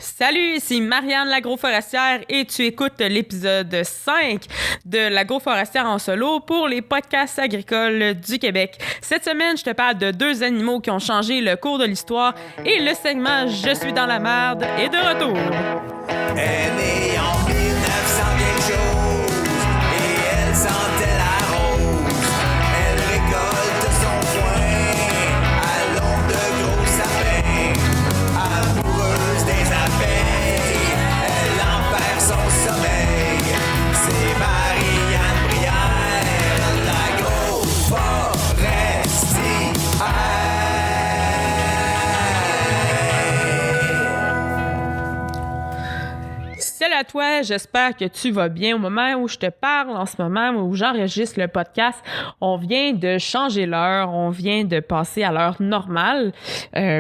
Salut, ici Marianne l'agroforestière et tu écoutes l'épisode 5 de l'agroforestière en solo pour les podcasts agricoles du Québec. Cette semaine, je te parle de deux animaux qui ont changé le cours de l'histoire et le segment Je suis dans la merde est de retour. Elle est née en 1900 quelque chose et elle sentait la rose. Elle récolte son foin à l'ombre de gros sapins. Amoureuse des abeilles, elle en perd son sommeil. C'est Marianne Brière, Salut à toi, j'espère que tu vas bien. Au moment où je te parle, en ce moment où j'enregistre le podcast, on vient de changer l'heure, on vient de passer à l'heure normale,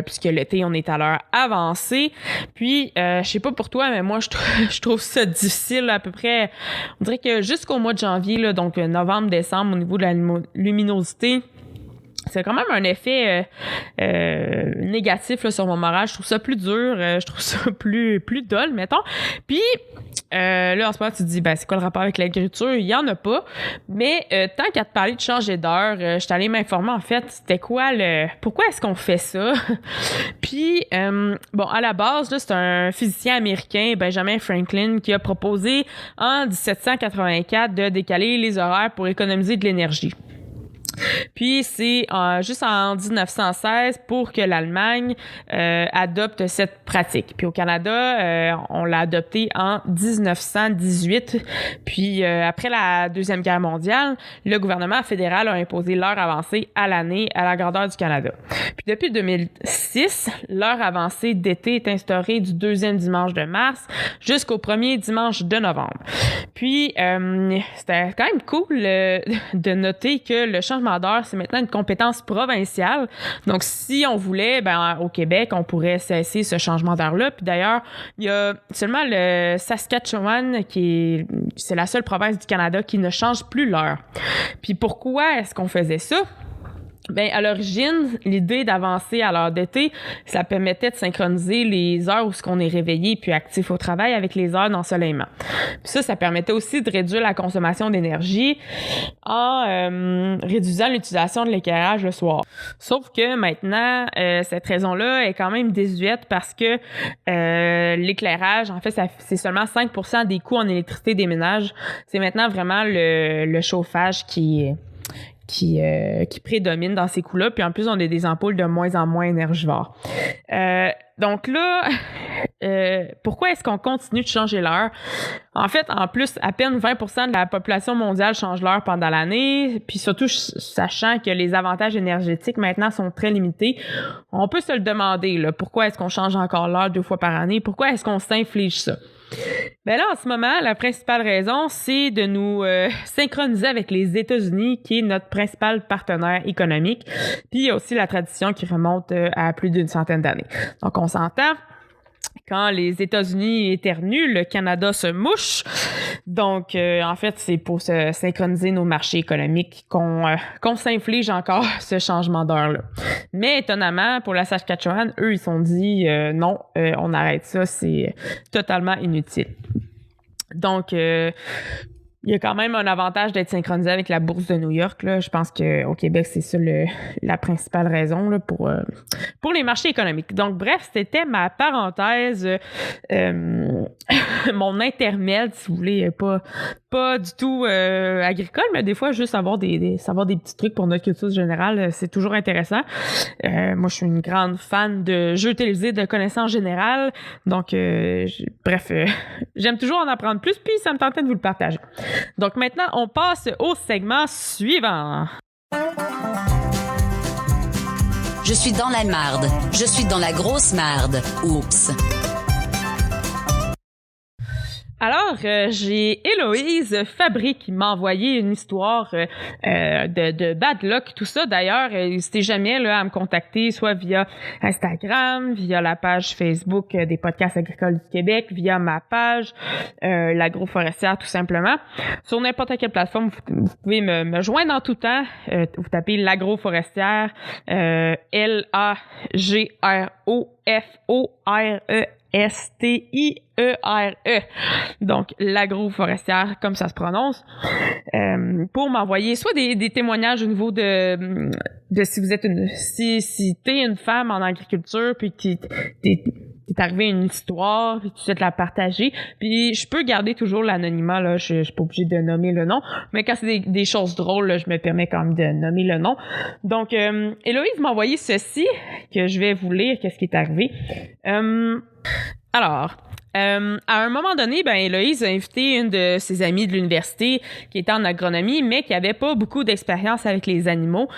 puisque l'été, on est à l'heure avancée. Puis, je sais pas pour toi, mais moi, je trouve ça difficile à peu près, on dirait que jusqu'au mois de janvier, là, donc novembre, décembre, au niveau de la luminosité, c'est quand même un effet négatif là, sur mon moral. Je trouve ça plus dur, je trouve ça plus dull, mettons. Puis là, en ce moment, tu te dis, ben c'est quoi le rapport avec l'agriculture? Il y en a pas. Mais tant qu'à te parler de changer d'heure, je suis allée m'informer, en fait, c'était quoi pourquoi est-ce qu'on fait ça? Puis, bon, à la base, là, c'est un physicien américain, Benjamin Franklin, qui a proposé en 1784 de décaler les horaires pour économiser de l'énergie. Puis c'est juste en 1916 pour que l'Allemagne adopte cette pratique. Puis au Canada, on l'a adopté en 1918. Puis après la Deuxième Guerre mondiale, le gouvernement fédéral a imposé l'heure avancée à l'année à la grandeur du Canada. Puis depuis 2006, l'heure avancée d'été est instaurée du deuxième dimanche de mars jusqu'au premier dimanche de novembre. Puis c'était quand même cool de noter que le changement d'heure, c'est maintenant une compétence provinciale. Donc, si on voulait, au Québec, on pourrait cesser ce changement d'heure-là. Puis d'ailleurs, il y a seulement le Saskatchewan c'est la seule province du Canada qui ne change plus l'heure. Puis pourquoi est-ce qu'on faisait ça? À l'origine, l'idée d'avancer à l'heure d'été, ça permettait de synchroniser les heures où on est réveillé puis actif au travail avec les heures d'ensoleillement. Puis ça permettait aussi de réduire la consommation d'énergie en réduisant l'utilisation de l'éclairage le soir. Sauf que maintenant, cette raison-là est quand même désuète parce que l'éclairage, en fait, c'est seulement 5% des coûts en électricité des ménages. C'est maintenant vraiment le chauffage qui prédomine dans ces coûts-là. Puis en plus, on a des ampoules de moins en moins énergivores. Donc là, pourquoi est-ce qu'on continue de changer l'heure? En fait, en plus, à peine 20% de la population mondiale change l'heure pendant l'année, puis surtout, sachant que les avantages énergétiques maintenant sont très limités, on peut se le demander, là, pourquoi est-ce qu'on change encore l'heure 2 fois par année? Pourquoi est-ce qu'on s'inflige ça? Là, en ce moment, la principale raison, c'est de nous synchroniser avec les États-Unis, qui est notre principal partenaire économique. Puis, il y a aussi la tradition qui remonte à plus d'une centaine d'années. Donc, on s'entend. Quand les États-Unis éternuent, le Canada se mouche. Donc, en fait, c'est pour se synchroniser nos marchés économiques qu'on s'inflige encore ce changement d'heure-là. Mais étonnamment, pour la Saskatchewan, eux, ils se sont dit non, on arrête ça, c'est totalement inutile. Donc, il y a quand même un avantage d'être synchronisé avec la bourse de New York. Là. Je pense qu'au Québec, c'est ça la principale raison là, pour les marchés économiques. Donc, bref, c'était ma parenthèse, mon intermède, si vous voulez, pas du tout agricole, mais des fois, juste savoir des petits trucs pour notre culture générale, c'est toujours intéressant. Moi, je suis une grande fan de jeux télévisés, de connaissances générales. Donc, bref, j'aime toujours en apprendre plus, puis ça me tentait de vous le partager. Donc maintenant, on passe au segment suivant. Je suis dans la marde. Je suis dans la grosse marde. Oups. Alors, j'ai Héloïse Fabry qui m'a envoyé une histoire de bad luck, tout ça. D'ailleurs, n'hésitez jamais là, à me contacter, soit via Instagram, via la page Facebook des podcasts agricoles du Québec, via ma page l'agroforestière tout simplement. Sur n'importe quelle plateforme, vous pouvez me joindre en tout temps. Vous tapez l'agroforestière, LAGROFORESTIERE Stiere. Donc, l'agroforestière, comme ça se prononce, pour m'envoyer soit des témoignages au niveau de si vous êtes si t'es une femme en agriculture, puis que t'es arrivé une histoire, puis tu souhaites la partager. Puis je peux garder toujours l'anonymat, là, je suis pas obligée de nommer le nom, mais quand c'est des choses drôles, là, je me permets quand même de nommer le nom. Donc, Héloïse m'a envoyé ceci, que je vais vous lire, qu'est-ce qui est arrivé. Alors, à un moment donné, Héloïse a invité une de ses amies de l'université qui était en agronomie, mais qui n'avait pas beaucoup d'expérience avec les animaux,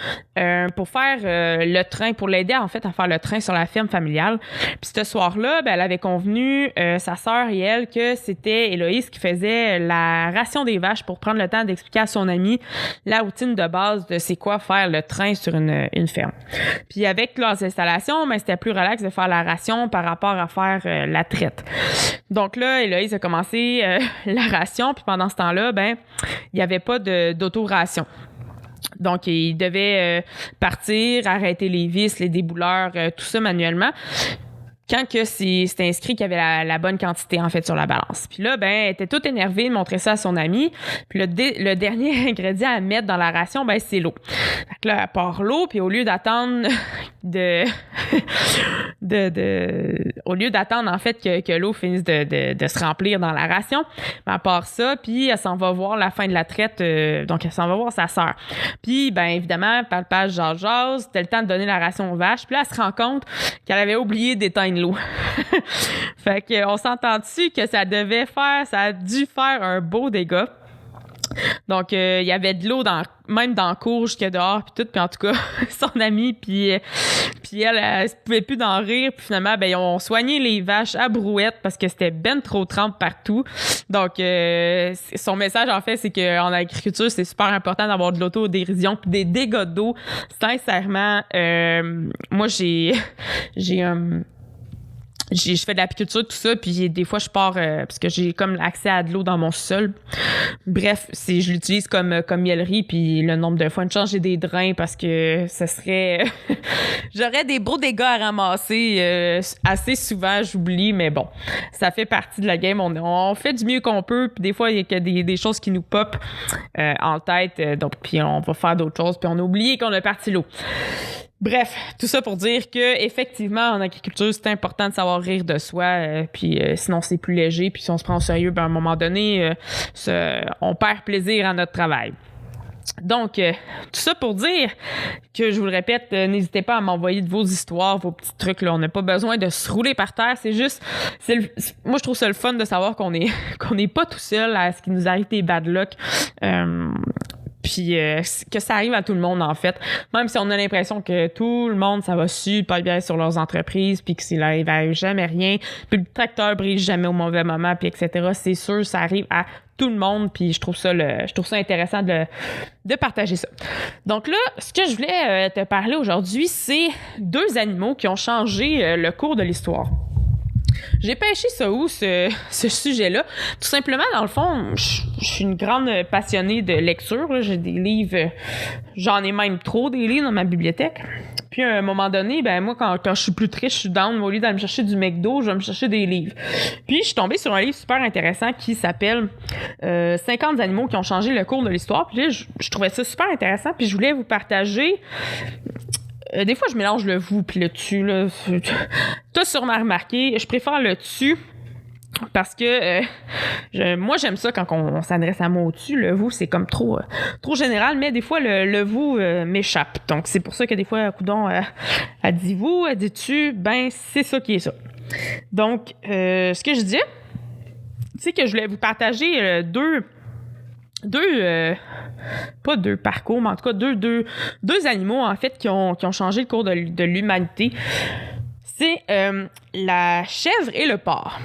pour faire le train, pour l'aider en fait à faire le train sur la ferme familiale. Puis ce soir-là, elle avait convenu, sa sœur et elle, que c'était Héloïse qui faisait la ration des vaches pour prendre le temps d'expliquer à son amie la routine de base de c'est quoi faire le train sur une ferme. Puis avec leurs installations, c'était plus relax de faire la ration par rapport à faire la traite. Donc là, Héloïse a commencé la ration, puis pendant ce temps-là, il n'y avait pas d'autoration. Donc, il devait partir, arrêter les vis, les débouleurs, tout ça manuellement. Quand que c'est inscrit qu'il y avait la bonne quantité, en fait, sur la balance. Puis là, elle était toute énervée de montrer ça à son amie. Puis le dernier ingrédient à mettre dans la ration, c'est l'eau. Fait que là, elle part l'eau, puis au lieu d'attendre au lieu d'attendre, en fait, que l'eau finisse de se remplir dans la ration, elle part ça, puis elle s'en va voir la fin de la traite, donc elle s'en va voir sa sœur. Puis, évidemment, palpage, jase, c'était le temps de donner la ration aux vaches. Puis là, elle se rend compte qu'elle avait oublié d'éteindre l'eau. Fait qu'on s'entend dessus que ça a dû faire un beau dégât. Donc, il y avait de l'eau même dans la cour jusque dehors, puis tout. Puis en tout cas, son amie, puis elle se pouvait plus d'en rire. Puis finalement, ils ont soigné les vaches à brouette parce que c'était trop trempe partout. Donc, son message, en fait, c'est qu'en agriculture, c'est super important d'avoir de l'autodérision puis des dégâts d'eau. Sincèrement, moi, je fais de l'apiculture, tout ça, puis des fois, je pars parce que j'ai comme accès à de l'eau dans mon sol. Bref, je l'utilise comme mielerie, puis le nombre de fois de changer des drains parce que ça serait... J'aurais des beaux dégâts à ramasser assez souvent, j'oublie, mais bon, ça fait partie de la game. On fait du mieux qu'on peut, puis des fois, il y a des choses qui nous popent en tête, donc puis on va faire d'autres choses, puis on a oublié qu'on a parti l'eau. Bref, tout ça pour dire que effectivement en agriculture, c'est important de savoir rire de soi, puis sinon c'est plus léger, puis si on se prend au sérieux, à un moment donné, on perd plaisir à notre travail. Donc, tout ça pour dire que, je vous le répète, n'hésitez pas à m'envoyer de vos histoires, vos petits trucs, là. On n'a pas besoin de se rouler par terre. C'est juste, moi, je trouve ça le fun de savoir qu'on n'est pas tout seul à ce qui nous arrive des bad luck. Puis que ça arrive à tout le monde, en fait. Même si on a l'impression que tout le monde, ça va super bien sur leurs entreprises, puis que s'il arrive jamais rien, puis le tracteur brise jamais au mauvais moment, puis etc. C'est sûr, ça arrive à tout le monde, puis je trouve ça intéressant de partager ça. Donc là, ce que je voulais te parler aujourd'hui, c'est 2 animaux qui ont changé le cours de l'histoire. J'ai pêché ça où, ce sujet-là? Tout simplement, dans le fond, je suis une grande passionnée de lecture. Là. J'ai des livres, j'en ai même trop des livres dans ma bibliothèque. Puis à un moment donné, moi, quand je suis plus triste, je suis down, au lieu d'aller me chercher du McDo, je vais me chercher des livres. Puis je suis tombée sur un livre super intéressant qui s'appelle 50 animaux qui ont changé le cours de l'histoire. Puis là, je trouvais ça super intéressant, puis je voulais vous partager... des fois, je mélange le vous puis le tu. Là. T'as sûrement remarqué, je préfère le tu parce que moi, j'aime ça quand on s'adresse à moi au tu. Le vous, c'est comme trop général, mais des fois, le vous m'échappe. Donc, c'est pour ça que des fois, coudon, elle dit vous, elle dit tu. C'est ça qui est ça. Donc, ce que je dis, c'est que je voulais vous partager pas 2 parcours, mais en tout cas deux animaux, en fait, qui ont changé le cours de l'humanité. C'est la chèvre et le porc.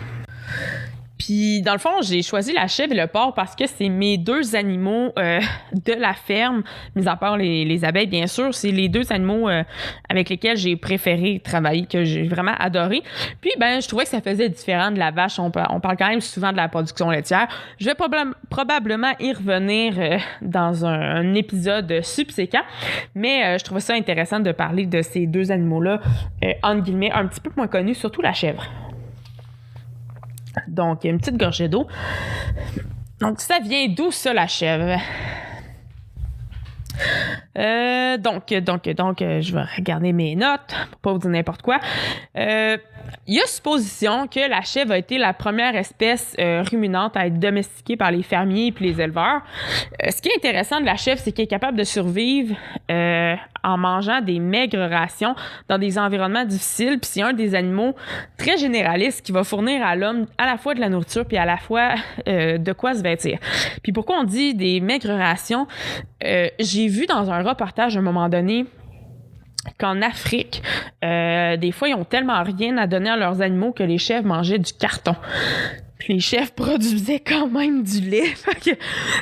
Puis, dans le fond, j'ai choisi la chèvre et le porc parce que c'est mes 2 animaux de la ferme, mis à part les abeilles, bien sûr. C'est les 2 animaux avec lesquels j'ai préféré travailler, que j'ai vraiment adoré. Puis, je trouvais que ça faisait différent de la vache. On parle quand même souvent de la production laitière. Je vais probablement y revenir dans un épisode subséquent, mais je trouvais ça intéressant de parler de ces 2 animaux-là, entre guillemets, un petit peu moins connus, surtout la chèvre. Donc, une petite gorgée d'eau. Donc, ça vient d'où ça, la chèvre? Donc, je vais regarder mes notes pour pas vous dire n'importe quoi. Il y a supposition que la chèvre a été la première espèce ruminante à être domestiquée par les fermiers et les éleveurs. Ce qui est intéressant de la chèvre, c'est qu'elle est capable de survivre en mangeant des maigres rations dans des environnements difficiles. Puis c'est un des animaux très généralistes qui va fournir à l'homme à la fois de la nourriture puis à la fois de quoi se vêtir. Puis pourquoi on dit des maigres rations? J'ai vu dans un reportage à un moment donné qu'en Afrique, des fois, ils ont tellement rien à donner à leurs animaux que les chèvres mangeaient du carton. Puis les chèvres produisaient quand même du lait.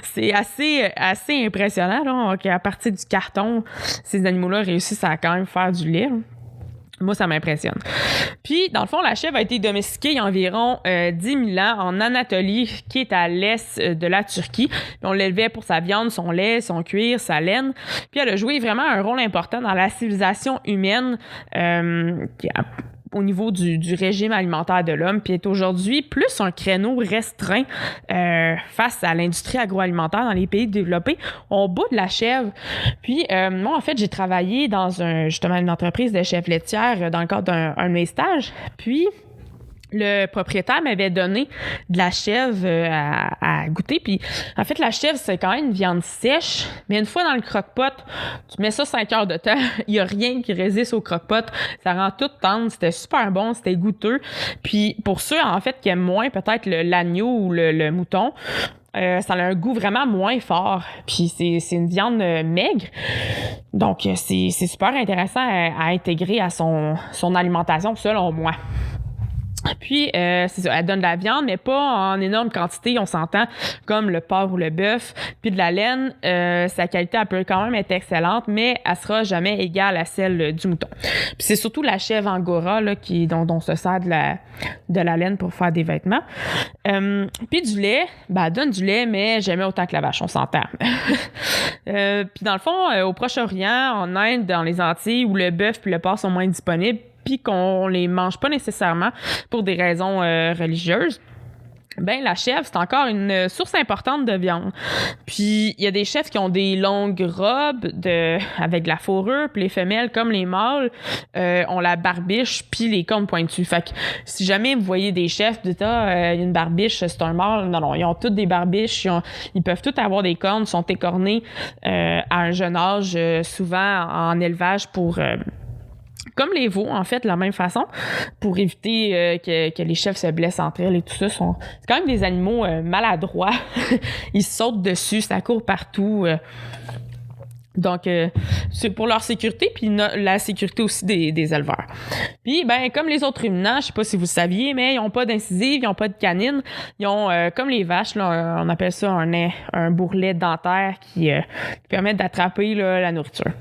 C'est assez impressionnant là, qu'à partir du carton, ces animaux-là réussissent à quand même faire du lait. Là. Moi, ça m'impressionne. Puis, dans le fond, la chèvre a été domestiquée il y a environ 10 000 ans en Anatolie, qui est à l'est de la Turquie. Puis on l'élevait pour sa viande, son lait, son cuir, sa laine. Puis elle a joué vraiment un rôle important dans la civilisation humaine au niveau du régime alimentaire de l'homme, puis est aujourd'hui plus un créneau restreint face à l'industrie agroalimentaire dans les pays développés. On bout de la chèvre. Puis, moi, en fait, j'ai travaillé dans justement une entreprise de chèvre laitière dans le cadre d'un de mes stages. Puis, le propriétaire m'avait donné de la chèvre à goûter. Puis, en fait, la chèvre, c'est quand même une viande sèche. Mais une fois dans le croque-pot, tu mets ça 5 heures de temps. Il n'y a rien qui résiste au croque-pot. Ça rend tout tendre. C'était super bon. C'était goûteux. Puis, pour ceux, en fait, qui aiment moins peut-être l'agneau ou le mouton, ça a un goût vraiment moins fort. Puis c'est une viande maigre. Donc, c'est super intéressant à intégrer à son alimentation, selon moi. Puis, c'est ça, elle donne de la viande, mais pas en énorme quantité, on s'entend, comme le porc ou le bœuf. Puis de la laine, sa qualité, elle peut quand même être excellente, mais elle sera jamais égale à celle du mouton. Puis c'est surtout la chèvre angora là, dont on se sert de la laine pour faire des vêtements. Puis du lait, elle donne du lait, mais jamais autant que la vache, on s'entend. Puis dans le fond, au Proche-Orient, en Inde, dans les Antilles, où le bœuf puis le porc sont moins disponibles, puis qu'on les mange pas nécessairement pour des raisons religieuses, ben la chèvre, c'est encore une source importante de viande. Puis il y a des chèvres qui ont des longues robes avec de la fourrure, puis les femelles, comme les mâles, ont la barbiche puis les cornes pointues. Fait que si jamais vous voyez des chèvres, vous dites une barbiche, c'est un mâle. Non, ils ont toutes des barbiches, ils peuvent tous avoir des cornes, sont écornés à un jeune âge, souvent en élevage pour... comme les veaux, en fait, de la même façon, pour éviter que les chèvres se blessent entre elles et tout ça. C'est quand même des animaux maladroits. Ils sautent dessus, ça court partout. Donc, c'est pour leur sécurité, puis la sécurité aussi des éleveurs. Puis, ben comme les autres ruminants, je sais pas si vous saviez, mais ils n'ont pas d'incisives, ils n'ont pas de canines. Ils ont, comme les vaches, là, on appelle ça un bourrelet dentaire qui permet d'attraper là, la nourriture.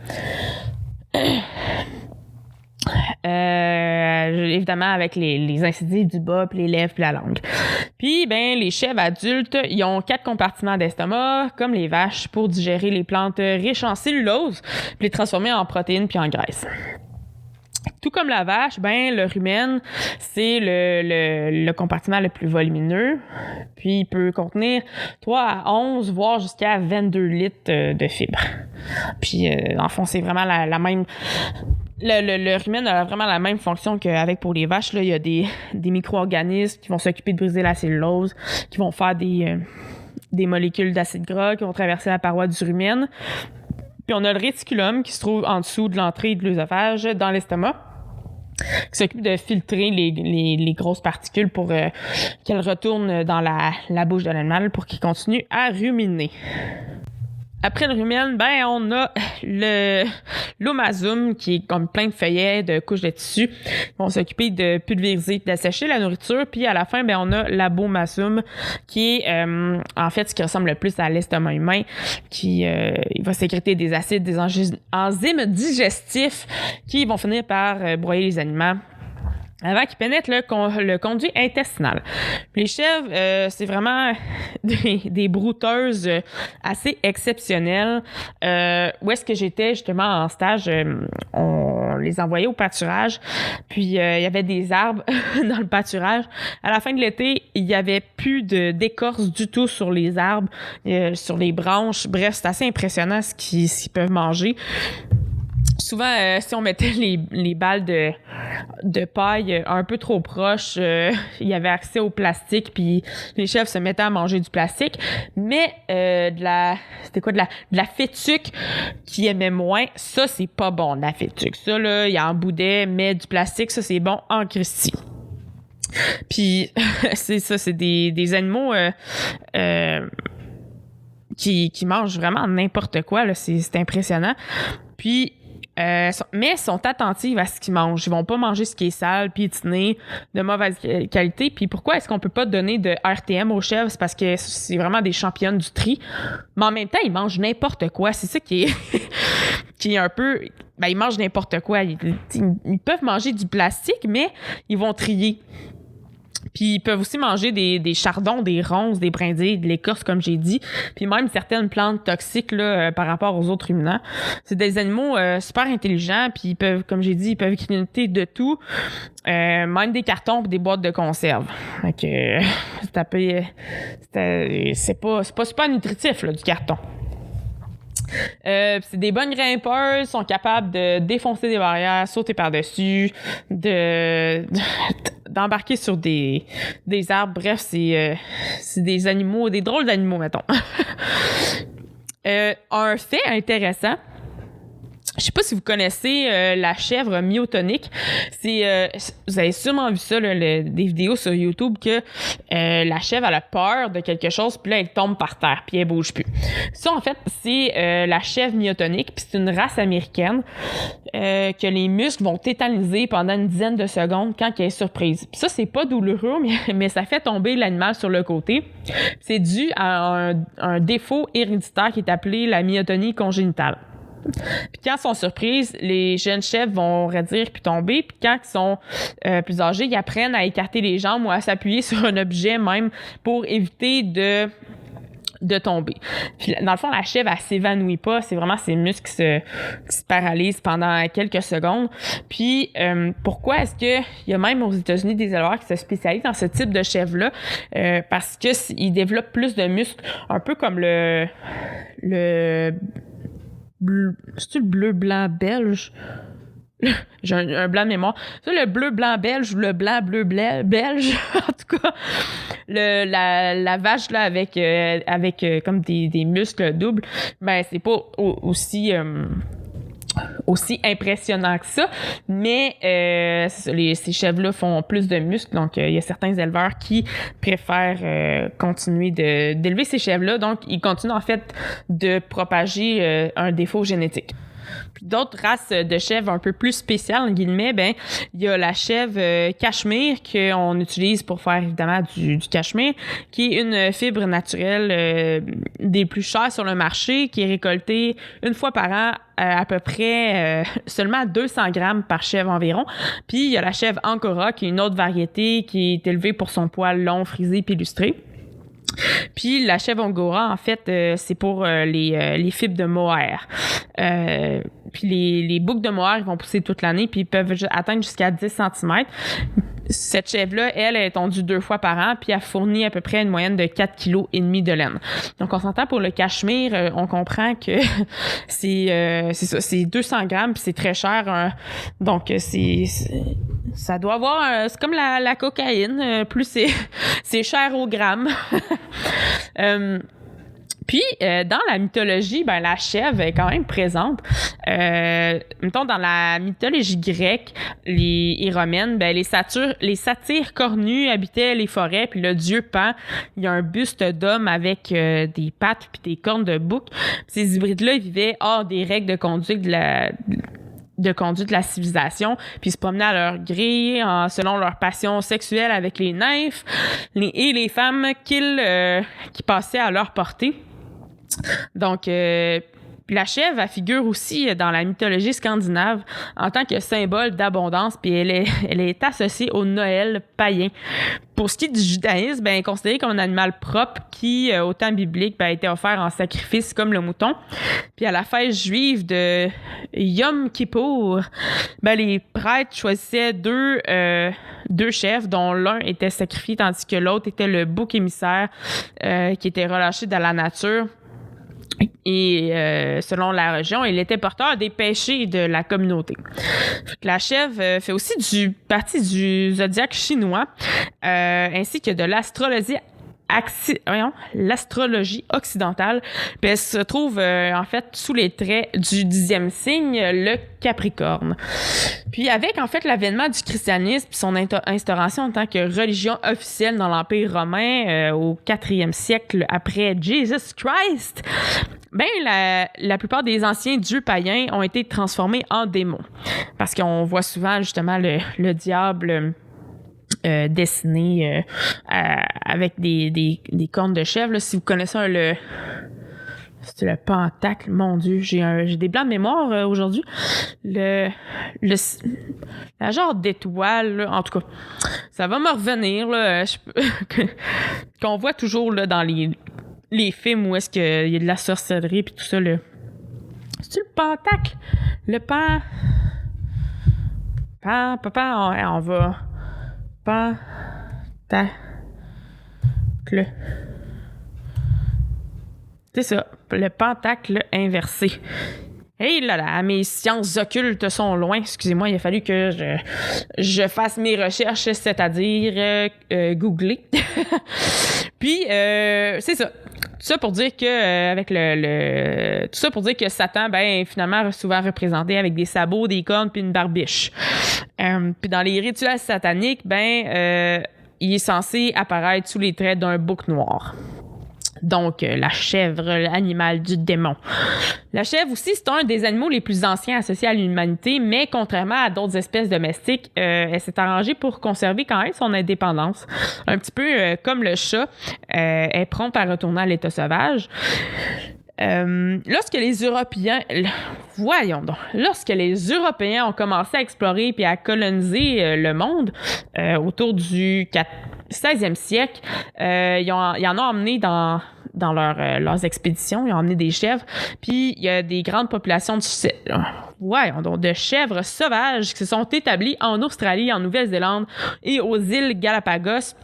Évidemment avec les incisives du bas, puis les lèvres, puis la langue. Puis, ben les chèvres adultes, ils ont 4 compartiments d'estomac, comme les vaches, pour digérer les plantes riches en cellulose, puis les transformer en protéines puis en graisse. Tout comme la vache, ben le rumen, c'est le compartiment le plus volumineux, puis il peut contenir 3 à 11, voire jusqu'à 22 litres de fibres. Puis, dans le fond, c'est vraiment la même... Le rumen a vraiment la même fonction qu'avec pour les vaches. Là. Il y a des micro-organismes qui vont s'occuper de briser la cellulose, qui vont faire des molécules d'acide gras qui vont traverser la paroi du rumen. Puis on a le réticulum qui se trouve en dessous de l'entrée de l'œsophage dans l'estomac, qui s'occupe de filtrer les grosses particules pour qu'elles retournent dans la bouche de l'animal pour qu'il continue à ruminer. Après le rumen, ben on a l'omasum qui est comme plein de feuillets, de couches de tissu. Ils vont s'occuper de pulvériser et d'assécher la nourriture. Puis à la fin, ben on a l'abomasum qui est en fait ce qui ressemble le plus à l'estomac humain, qui il va sécréter des acides, des enzymes digestifs qui vont finir par broyer les aliments avant qu'ils pénètrent le conduit intestinal. Puis les chèvres, c'est vraiment des brouteuses assez exceptionnelles. Où est-ce que j'étais justement en stage, on les envoyait au pâturage, puis il y avait des arbres dans le pâturage. À la fin de l'été, il y avait plus d'écorce du tout sur les arbres, sur les branches. Bref, c'est assez impressionnant ce qu'ils peuvent manger. Souvent, si on mettait les balles de paille un peu trop proches, il y avait accès au plastique, puis les chèvres se mettaient à manger du plastique. Mais de la fétuque qu'ils aimaient moins, ça, c'est pas bon, de la fétuque. Ça, là, il en boudait, mais du plastique, ça, c'est bon en Christie. Puis, c'est ça, c'est des animaux qui mangent vraiment n'importe quoi, là, c'est impressionnant. Puis, mais sont attentives à ce qu'ils mangent. Ils vont pas manger ce qui est sale, piétiné, de mauvaise qualité. Puis pourquoi est-ce qu'on peut pas donner de RTM aux chèvres? C'est parce que c'est vraiment des championnes du tri. Mais en même temps, ils mangent n'importe quoi. C'est ça qui est, qui est un peu... Ben, ils mangent n'importe quoi. Ils peuvent manger du plastique, mais ils vont trier. Puis ils peuvent aussi manger des chardons, des ronces, des brindilles, de l'écorce, comme j'ai dit. Puis même certaines plantes toxiques là, par rapport aux autres ruminants. C'est des animaux super intelligents, puis ils peuvent, comme j'ai dit, ils peuvent grignoter de tout. Même des cartons et des boîtes de conserve. Fait que c'est pas super nutritif là, du carton. C'est des bonnes grimpeuses, sont capables de défoncer des barrières, sauter par-dessus, d'embarquer sur des arbres. Bref, c'est des animaux, des drôles d'animaux, mettons. Un fait intéressant, je sais pas si vous connaissez la chèvre myotonique. Vous avez sûrement vu ça, là, des vidéos sur YouTube, que la chèvre elle a peur de quelque chose, puis là, elle tombe par terre, puis elle bouge plus. Ça, en fait, c'est la chèvre myotonique, puis c'est une race américaine que les muscles vont tétaniser pendant une dizaine de secondes quand elle est surprise. Puis ça, c'est pas douloureux, mais ça fait tomber l'animal sur le côté. C'est dû à un défaut héréditaire qui est appelé la myotonie congénitale. Puis quand ils sont surprises, les jeunes chèvres vont raidir puis tomber. Puis quand ils sont plus âgés, ils apprennent à écarter les jambes ou à s'appuyer sur un objet même pour éviter de tomber. Puis, dans le fond, la chèvre, elle s'évanouit pas. C'est vraiment ses muscles qui se paralysent pendant quelques secondes. Puis, pourquoi est-ce qu'il y a même aux États-Unis des éleveurs qui se spécialisent dans ce type de chèvre-là? Parce qu'ils développent plus de muscles, un peu comme c'est-tu le bleu-blanc belge? J'ai un blanc de mémoire. Ça, le bleu-blanc belge ou le blanc-bleu belge, en tout cas, la vache là avec comme des muscles doubles, ben c'est pas aussi impressionnant que ça, mais ces chèvres-là font plus de muscles, donc il y a certains éleveurs qui préfèrent continuer d'élever ces chèvres-là, donc ils continuent en fait de propager un défaut génétique. Puis d'autres races de chèvres un peu plus spéciales, en guillemets, ben il y a la chèvre cachemire qu'on utilise pour faire évidemment du cachemire, qui est une fibre naturelle des plus chères sur le marché, qui est récoltée une fois par an à peu près seulement 200 grammes par chèvre environ. Puis il y a la chèvre Angora, qui est une autre variété qui est élevée pour son poil long, frisé puis lustré. Puis la chèvre Angora, en fait, c'est pour les fibres de mohair. Puis les boucs de mohair, ils vont pousser toute l'année, puis ils peuvent atteindre jusqu'à 10 cm. Cette chèvre-là, elle est tondue 2 fois par an, puis elle fournit à peu près une moyenne de 4,5 kg de laine. Donc, on s'entend pour le cachemire, on comprend que c'est ça, c'est 200 grammes, puis c'est très cher. Donc, ça doit avoir... c'est comme la cocaïne, plus c'est cher au gramme. Puis, dans la mythologie, ben la chèvre est quand même présente. Mettons, dans la mythologie grecque et romaine, ben les satyres cornus habitaient les forêts, puis le dieu Pan, il y a un buste d'homme avec des pattes puis des cornes de bouc. Puis ces hybrides-là, ils vivaient hors des règles de conduite de la civilisation, puis ils se promenaient à leur gré selon leur passion sexuelle avec les nymphes et les femmes qui passaient à leur portée. Donc, Puis la chèvre, elle figure aussi dans la mythologie scandinave en tant que symbole d'abondance, puis elle est associée au Noël païen. Pour ce qui est du judaïsme, ben, considéré comme un animal propre qui, au temps biblique, ben, a été offert en sacrifice comme le mouton. Puis à la fête juive de Yom Kippour, ben, les prêtres choisissaient deux chefs, dont l'un était sacrifié tandis que l'autre était le bouc émissaire qui était relâché dans la nature. Et selon la religion, il était porteur des péchés de la communauté. La chèvre fait aussi partie du zodiaque chinois, ainsi que de l'astrologie occidentale. Puis elle se trouve en fait sous les traits du 10e signe, le Capricorne. Puis avec en fait l'avènement du christianisme et son instauration en tant que religion officielle dans l'Empire romain au 4e siècle après Jesus Christ, ben la plupart des anciens dieux païens ont été transformés en démons. Parce qu'on voit souvent justement le diable dessiné avec des cornes de chèvre. Là. Si vous connaissez c'est le pentacle, mon Dieu, j'ai des blancs de mémoire aujourd'hui. La genre d'étoile, là, en tout cas, ça va me revenir, là, qu'on voit toujours là, dans les films où est-ce qu'il y a de la sorcellerie puis tout ça. C'est-tu le pentacle? Le on va... Pentacle. C'est ça, le pentacle inversé. Hey là, mes sciences occultes sont loin. Excusez-moi, il a fallu que je fasse mes recherches, c'est-à-dire googler. Puis, c'est ça. Tout ça pour dire que tout ça pour dire que Satan, ben finalement, souvent représenté avec des sabots, des cornes puis une barbiche. Puis dans les rituels sataniques, ben il est censé apparaître sous les traits d'un bouc noir. Donc, la chèvre, l'animal du démon. La chèvre aussi, c'est un des animaux les plus anciens associés à l'humanité, mais contrairement à d'autres espèces domestiques, elle s'est arrangée pour conserver quand même son indépendance. Un petit peu comme le chat, elle est prompte à retourner à l'état sauvage. Lorsque les Européens ont commencé à explorer puis à coloniser le monde autour du 16e siècle, ils en ont emmené dans leurs expéditions, ils ont emmené des chèvres, puis il y a des grandes populations de chèvres sauvages qui se sont établies en Australie, en Nouvelle-Zélande et aux îles Galapagos.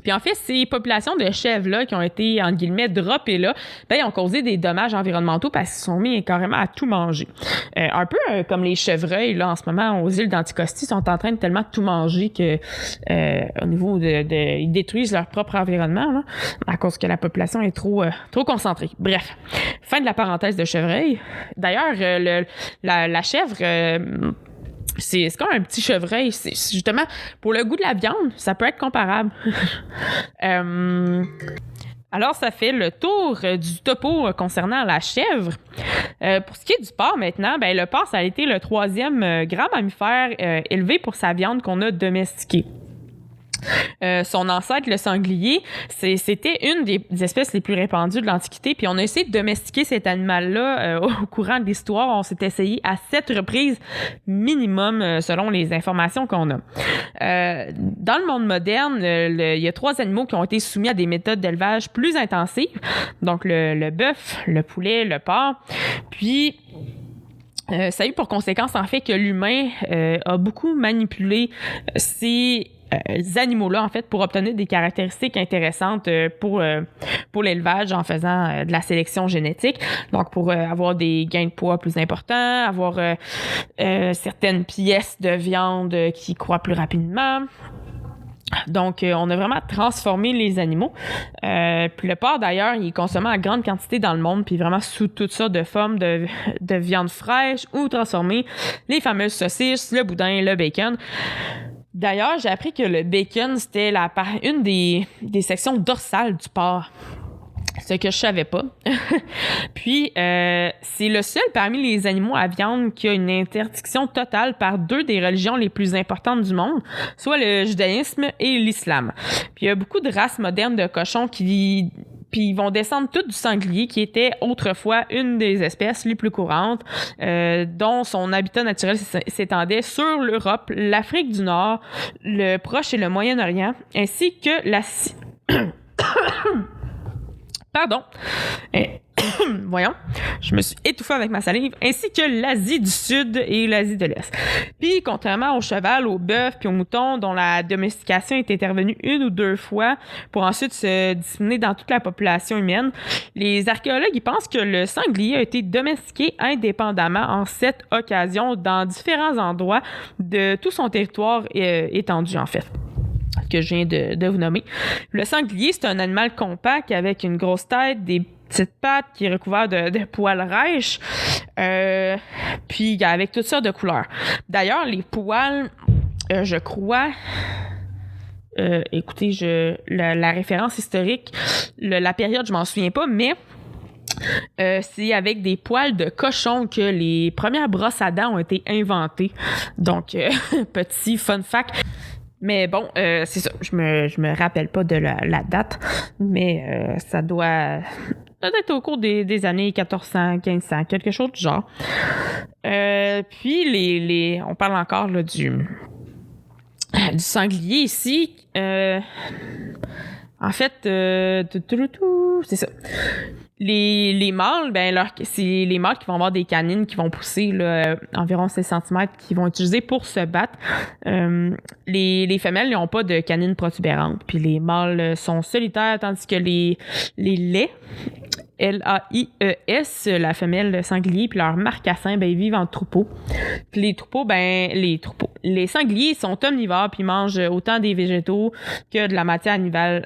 Puis en fait, ces populations de chèvres-là qui ont été, entre guillemets, droppées là, ben, ils ont causé des dommages environnementaux parce qu'ils se sont mis carrément à tout manger. Un peu comme les chevreuils, là, en ce moment, aux îles d'Anticosti, sont en train de tellement tout manger que, au niveau ils détruisent leur propre environnement, là, à cause que la population est trop concentrée. Bref. Fin de la parenthèse de chevreuil. D'ailleurs, la chèvre, c'est comme un petit chevreuil. C'est justement, pour le goût de la viande, ça peut être comparable. Alors, ça fait le tour du topo concernant la chèvre. Pour ce qui est du porc maintenant, ben le porc, ça a été le 3e grand mammifère élevé pour sa viande qu'on a domestiquée. Son ancêtre, le sanglier, c'était une des espèces les plus répandues de l'Antiquité. Puis on a essayé de domestiquer cet animal-là au courant de l'histoire. On s'est essayé à 7 reprises minimum, selon les informations qu'on a. Dans le monde moderne, il y a 3 animaux qui ont été soumis à des méthodes d'élevage plus intensives. Donc le bœuf, le poulet, le porc. Puis ça a eu pour conséquence, en fait, que l'humain a beaucoup manipulé ces animaux-là, en fait, pour obtenir des caractéristiques intéressantes pour l'élevage en faisant de la sélection génétique. Donc, pour avoir des gains de poids plus importants, avoir certaines pièces de viande qui croient plus rapidement. Donc, on a vraiment transformé les animaux. Puis le porc, d'ailleurs, il est consommé en grande quantité dans le monde, puis vraiment sous toutes sortes de formes de viande fraîche ou transformée. Les fameuses saucisses, le boudin, le bacon. D'ailleurs, j'ai appris que le bacon, c'était une des sections dorsales du porc. Ce que je savais pas. Puis, c'est le seul parmi les animaux à viande qui a une interdiction totale par 2 des religions les plus importantes du monde, soit le judaïsme et l'islam. Puis, il y a beaucoup de races modernes de cochons qui Puis ils vont descendre tout du sanglier, qui était autrefois une des espèces les plus courantes, dont son habitat naturel s'étendait sur l'Europe, l'Afrique du Nord, le Proche et le Moyen-Orient, ainsi que la... Pardon. Voyons, je me suis étouffée avec ma salive, ainsi que l'Asie du Sud et l'Asie de l'Est. Puis, contrairement au cheval, au bœuf puis au mouton, dont la domestication est intervenue 1 ou 2 fois pour ensuite se disséminer dans toute la population humaine, les archéologues ils pensent que le sanglier a été domestiqué indépendamment en 7 occasions dans différents endroits de tout son territoire étendu, en fait, que je viens de vous nommer. Le sanglier, c'est un animal compact avec une grosse tête, des petites pattes qui est recouvert de poils rêches, puis avec toutes sortes de couleurs. D'ailleurs, les poils, je crois... écoutez, la référence historique, la période, je m'en souviens pas, mais... c'est avec des poils de cochon que les premières brosses à dents ont été inventées. Donc, petit fun fact. Mais bon, c'est ça. Je me rappelle pas de la date, mais ça doit être au cours des années 1400, 1500, quelque chose du genre. Puis, on parle encore là, du sanglier ici. En fait, c'est ça. Les mâles, c'est les mâles qui vont avoir des canines qui vont pousser là, environ 6 cm qu'ils vont utiliser pour se battre. Les femelles n'ont pas de canines protubérantes. Puis les mâles sont solitaires, tandis que les laits, L-A-I-E-S, la femelle sanglier, puis leur marcassin, ils vivent en troupeaux. Puis les sangliers sont omnivores, puis ils mangent autant des végétaux que de la matière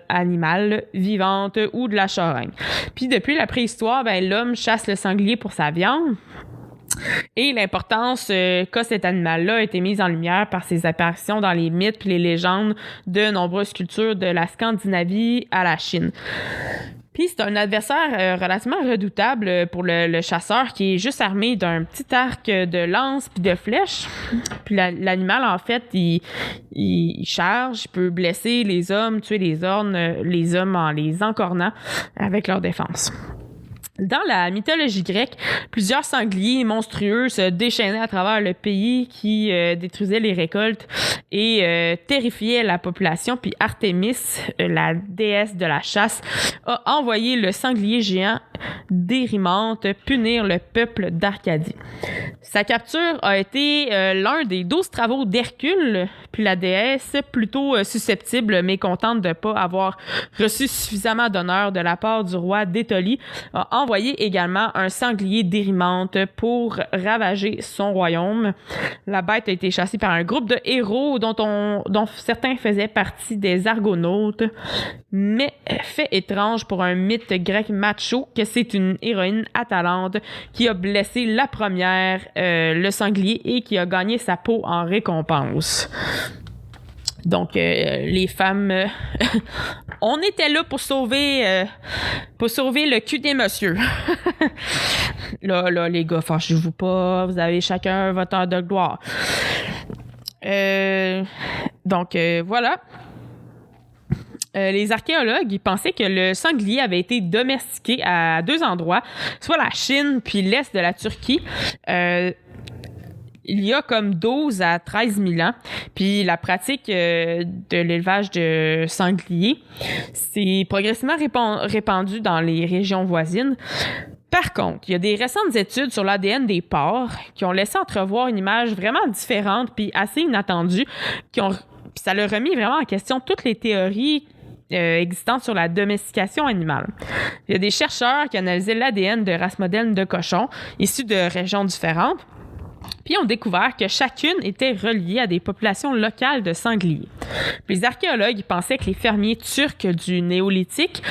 animale vivante ou de la charogne. Puis depuis la préhistoire, l'homme chasse le sanglier pour sa viande. Et l'importance qu'a cet animal-là a été mise en lumière par ses apparitions dans les mythes puis les légendes de nombreuses cultures de la Scandinavie à la Chine. Puis c'est un adversaire relativement redoutable pour le chasseur qui est juste armé d'un petit arc de lance puis de flèches. Puis l'animal, en fait, il charge, il peut blesser les hommes, tuer les hommes en les encornant avec leur défense. Dans la mythologie grecque, plusieurs sangliers monstrueux se déchaînaient à travers le pays qui détruisaient les récoltes et terrifiaient la population. Puis Artémis, la déesse de la chasse, a envoyé le sanglier géant d'Érimante punir le peuple d'Arcadie. Sa capture a été l'un des 12 travaux d'Hercule, puis la déesse, plutôt susceptible mais contente de ne pas avoir reçu suffisamment d'honneur de la part du roi d'Étolie, a envoyé également un sanglier d'Érimante pour ravager son royaume. La bête a été chassée par un groupe de héros dont certains faisaient partie des Argonautes. Mais fait étrange pour un mythe grec macho que c'est une héroïne atalante qui a blessé la première, le sanglier, et qui a gagné sa peau en récompense. Donc, les femmes, on était là pour sauver le cul des messieurs. là, les gars, fâchez-vous pas, vous avez chacun votre heure de gloire. Donc, voilà. Les archéologues, ils pensaient que le sanglier avait été domestiqué à 2 endroits, soit la Chine puis l'est de la Turquie. Il y a comme 12 à 13 000 ans. Puis la pratique de l'élevage de sangliers s'est progressivement répandue dans les régions voisines. Par contre, il y a des récentes études sur l'ADN des porcs qui ont laissé entrevoir une image vraiment différente puis assez inattendue. Ça a remis vraiment en question toutes les théories existantes sur la domestication animale. Il y a des chercheurs qui analysaient l'ADN de races modernes de cochons issus de régions différentes. Puis ont découvert que chacune était reliée à des populations locales de sangliers. Puis les archéologues pensaient que les fermiers turcs du néolithique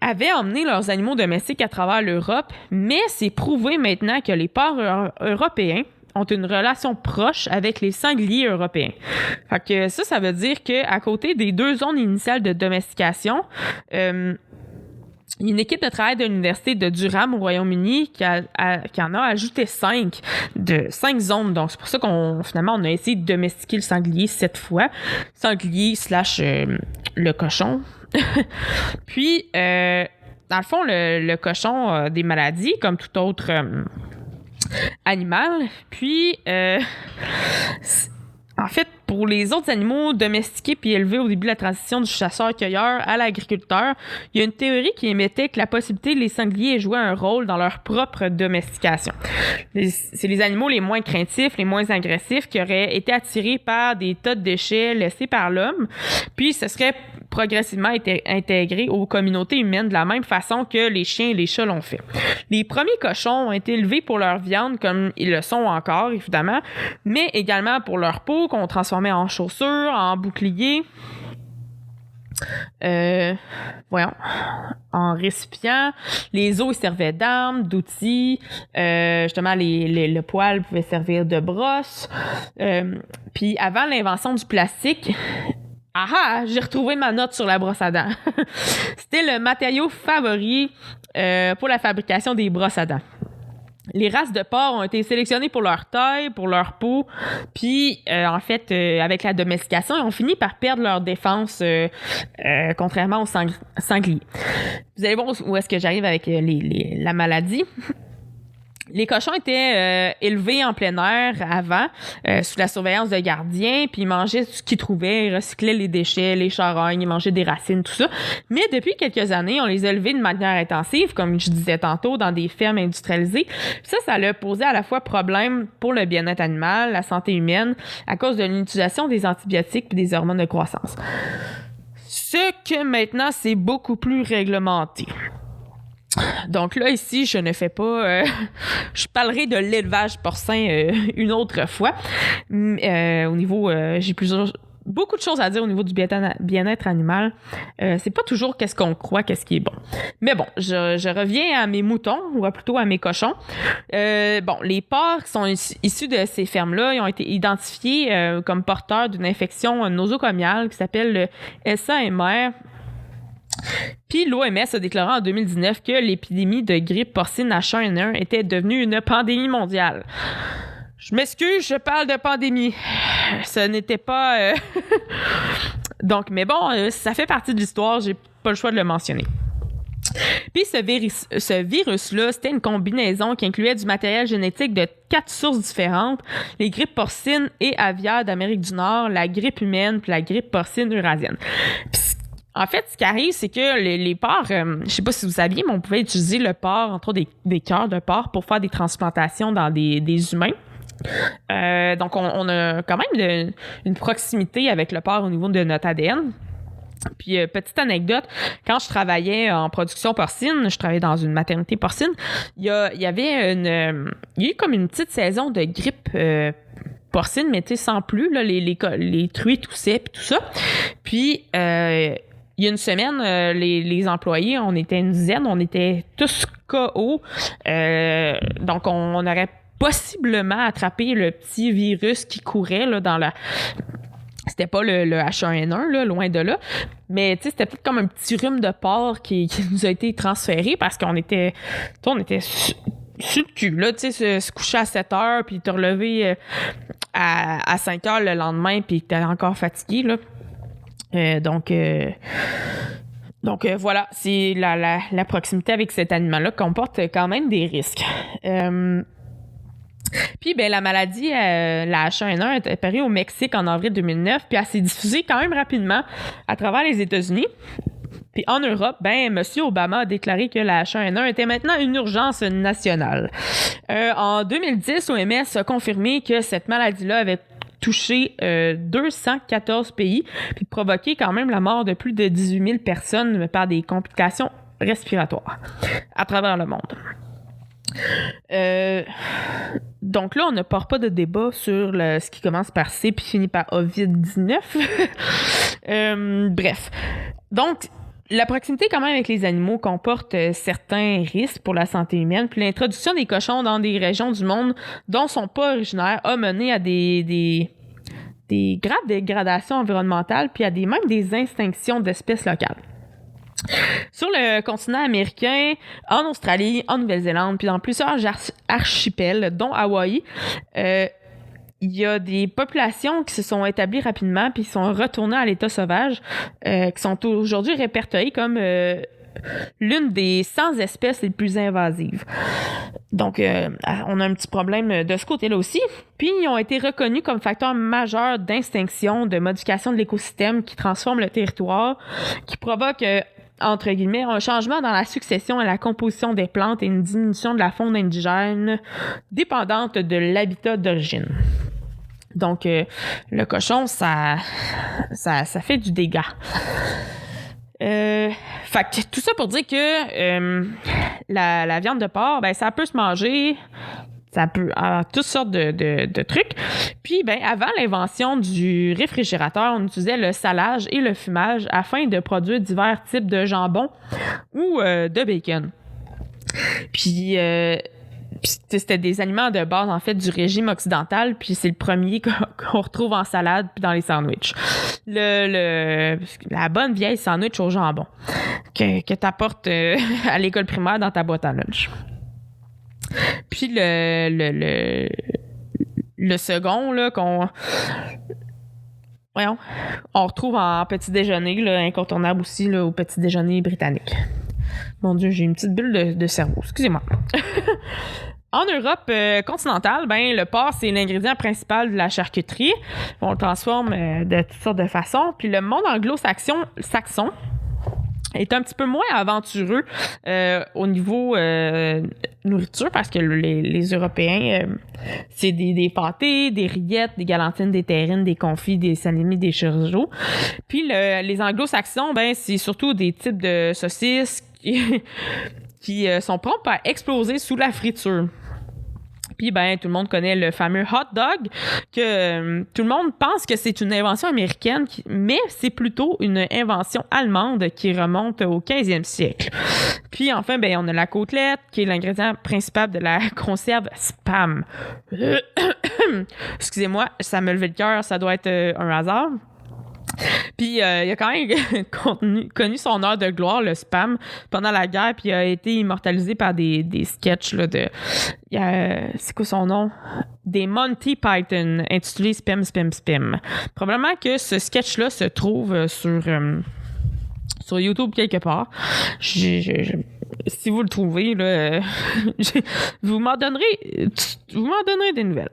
avaient emmené leurs animaux domestiques à travers l'Europe, mais c'est prouvé maintenant que les porcs européens ont une relation proche avec les sangliers européens. Fait que ça veut dire qu'à côté des 2 zones initiales de domestication, il y a une équipe de travail de l'Université de Durham au Royaume-Uni qui en a ajouté 5 zones. Donc, c'est pour ça qu'on a essayé de domestiquer le sanglier 7 fois. Sanglier / le cochon. Puis, dans le fond, le cochon a des maladies comme tout autre animal. Puis, en fait, pour les autres animaux domestiqués puis élevés au début de la transition du chasseur-cueilleur à l'agriculteur, il y a une théorie qui émettait que la possibilité que les sangliers aient joué un rôle dans leur propre domestication. C'est les animaux les moins craintifs, les moins agressifs qui auraient été attirés par des tas de déchets laissés par l'homme, puis ce serait progressivement été intégrés aux communautés humaines de la même façon que les chiens et les chats l'ont fait. Les premiers cochons ont été élevés pour leur viande, comme ils le sont encore, évidemment, mais également pour leur peau qu'on transformait en chaussures, en boucliers, en récipients. Les os servaient d'armes, d'outils. Justement, le poil pouvait servir de brosse. Puis avant l'invention du plastique, j'ai retrouvé ma note sur la brosse à dents. C'était le matériau favori pour la fabrication des brosses à dents. Les races de porcs ont été sélectionnées pour leur taille, pour leur peau, puis en fait, avec la domestication, ils ont fini par perdre leur défense, contrairement aux sangliers. Vous allez voir où est-ce que j'arrive avec la maladie. Les cochons étaient élevés en plein air avant, sous la surveillance de gardiens, puis ils mangeaient ce qu'ils trouvaient, ils recyclaient les déchets, les charognes, ils mangeaient des racines, tout ça. Mais depuis quelques années, on les a élevés de manière intensive, comme je disais tantôt, dans des fermes industrialisées. Ça a posé à la fois problème pour le bien-être animal, la santé humaine, à cause de l'utilisation des antibiotiques et des hormones de croissance. Ce que maintenant, c'est beaucoup plus réglementé. Donc là, ici, je ne fais pas... je parlerai de l'élevage porcin une autre fois. Au niveau... j'ai beaucoup de choses à dire au niveau du bien-être animal. C'est pas toujours qu'est-ce qu'on croit, qu'est-ce qui est bon. Mais bon, je reviens à mes moutons, ou plutôt à mes cochons. Les porcs qui sont issus de ces fermes-là, ils ont été identifiés comme porteurs d'une infection nosocomiale qui s'appelle le SAMR. Puis l'OMS a déclaré en 2019 que l'épidémie de grippe porcine H1N1 était devenue une pandémie mondiale. Je m'excuse, je parle de pandémie. Ce n'était pas... Donc, mais bon, ça fait partie de l'histoire, j'ai pas le choix de le mentionner. Puis ce virus-là, c'était une combinaison qui incluait du matériel génétique de 4 sources différentes, les grippes porcines et aviaires d'Amérique du Nord, la grippe humaine puis la grippe porcine eurasienne. Puis, en fait, ce qui arrive, c'est que les porcs, je sais pas si vous saviez, mais on pouvait utiliser le porc, entre autres des cœurs de porc, pour faire des transplantations dans des humains. Donc, on a quand même une proximité avec le porc au niveau de notre ADN. Puis, petite anecdote, quand je travaillais en production porcine, je travaillais dans une maternité porcine, il y a eu comme une petite saison de grippe porcine, mais tu sais, sans plus, là, les truies toussaient puis tout ça. Puis, il y a une semaine, les employés, on était une dizaine, on était tous KO. Donc, on aurait possiblement attrapé le petit virus qui courait là, dans la... C'était pas le H1N1, là, loin de là. Mais tu sais, c'était peut-être comme un petit rhume de porc qui nous a été transféré parce qu'on était sur le cul, là, tu sais, se coucher à 7 heures, puis te relever à 5 heures le lendemain, puis t'es encore fatigué, là. Donc voilà, c'est la proximité avec cet animal-là comporte quand même des risques. Puis la maladie, la H1N1 est apparue au Mexique en avril 2009, puis elle s'est diffusée quand même rapidement à travers les États-Unis. Puis en Europe, M. Obama a déclaré que la H1N1 était maintenant une urgence nationale. En 2010, l'OMS a confirmé que cette maladie-là avait touché 214 pays, puis provoqué quand même la mort de plus de 18 000 personnes par des complications respiratoires à travers le monde. Donc là, on ne part pas de débat sur ce qui commence par C puis finit par Ovid-19. Bref. Donc, la proximité quand même avec les animaux comporte certains risques pour la santé humaine, puis l'introduction des cochons dans des régions du monde dont ils ne sont pas originaires a mené à des graves dégradations environnementales puis à même des extinctions d'espèces locales. Sur le continent américain, en Australie, en Nouvelle-Zélande, puis dans plusieurs archipels, dont Hawaï, il y a des populations qui se sont établies rapidement puis qui sont retournées à l'état sauvage, qui sont aujourd'hui répertoriées comme l'une des 100 espèces les plus invasives. Donc, on a un petit problème de ce côté-là aussi. Puis, ils ont été reconnus comme facteurs majeurs d'extinction, de modification de l'écosystème qui transforme le territoire, qui provoque, entre guillemets, un changement dans la succession et la composition des plantes et une diminution de la faune indigène dépendante de l'habitat d'origine. Donc, le cochon, ça fait du dégât. Fait que tout ça pour dire que la viande de porc, ben ça peut se manger, ça peut toutes sortes de trucs. Puis ben avant l'invention du réfrigérateur, on utilisait le salage et le fumage afin de produire divers types de jambon ou de bacon. Puis c'était des aliments de base, en fait, du régime occidental, puis c'est le premier qu'on retrouve en salade puis dans les sandwichs. La bonne vieille sandwich au jambon que t'apportes à l'école primaire dans ta boîte à lunch. Puis le second, là, on retrouve en petit déjeuner, là, incontournable aussi, là, au petit déjeuner britannique. Mon Dieu, j'ai une petite bulle de cerveau. Excusez-moi. En Europe continentale, ben le porc, c'est l'ingrédient principal de la charcuterie. On le transforme de toutes sortes de façons. Puis le monde anglo-saxon est un petit peu moins aventureux au niveau nourriture parce que les Européens, c'est des pâtés, des rillettes, des galantines, des terrines, des confits, des salami, des chorizo. Puis les anglo-saxons, ben c'est surtout des types de saucisses qui sont promptes à exploser sous la friture. Puis, ben, tout le monde connaît le fameux hot dog, que tout le monde pense que c'est une invention américaine, mais c'est plutôt une invention allemande qui remonte au 15e siècle. Puis, enfin, ben, on a la côtelette, qui est l'ingrédient principal de la conserve Spam. Excusez-moi, ça me levait le cœur, ça doit être un hasard. Puis il a quand même connu son heure de gloire, le Spam, pendant la guerre, puis il a été immortalisé par des sketchs là, c'est quoi son nom? Des Monty Python, intitulés Spam, Spam, Spam. Probablement que ce sketch-là se trouve sur YouTube quelque part. Si vous le trouvez, là, vous m'en donnerez des nouvelles.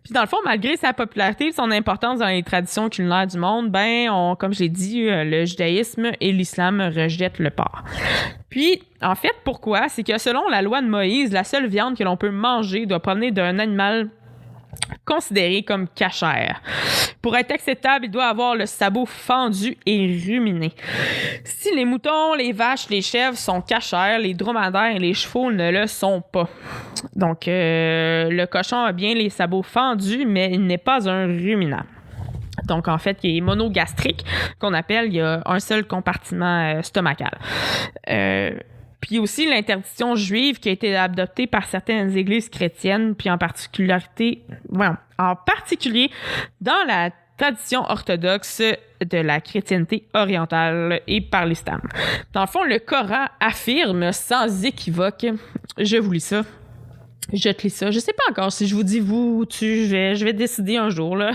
Puis dans le fond, malgré sa popularité et son importance dans les traditions culinaires du monde, ben, comme je l'ai dit, le judaïsme et l'islam rejettent le porc. Puis, en fait, pourquoi? C'est que selon la loi de Moïse, la seule viande que l'on peut manger doit provenir d'un animal considéré comme cachère. Pour être acceptable, il doit avoir le sabot fendu et ruminé. Si les moutons, les vaches, les chèvres sont cachères, les dromadaires et les chevaux ne le sont pas. Donc, le cochon a bien les sabots fendus, mais il n'est pas un ruminant. Donc, en fait, il est monogastrique, qu'on appelle, il y a un seul compartiment stomacal. Puis aussi l'interdiction juive qui a été adoptée par certaines églises chrétiennes, puis en particulier dans la tradition orthodoxe de la chrétienté orientale et par l'islam. Dans le fond, le Coran affirme sans équivoque, je vous lis ça, je te lis ça, je sais pas encore si je vous dis vous ou tu, je vais décider un jour, là.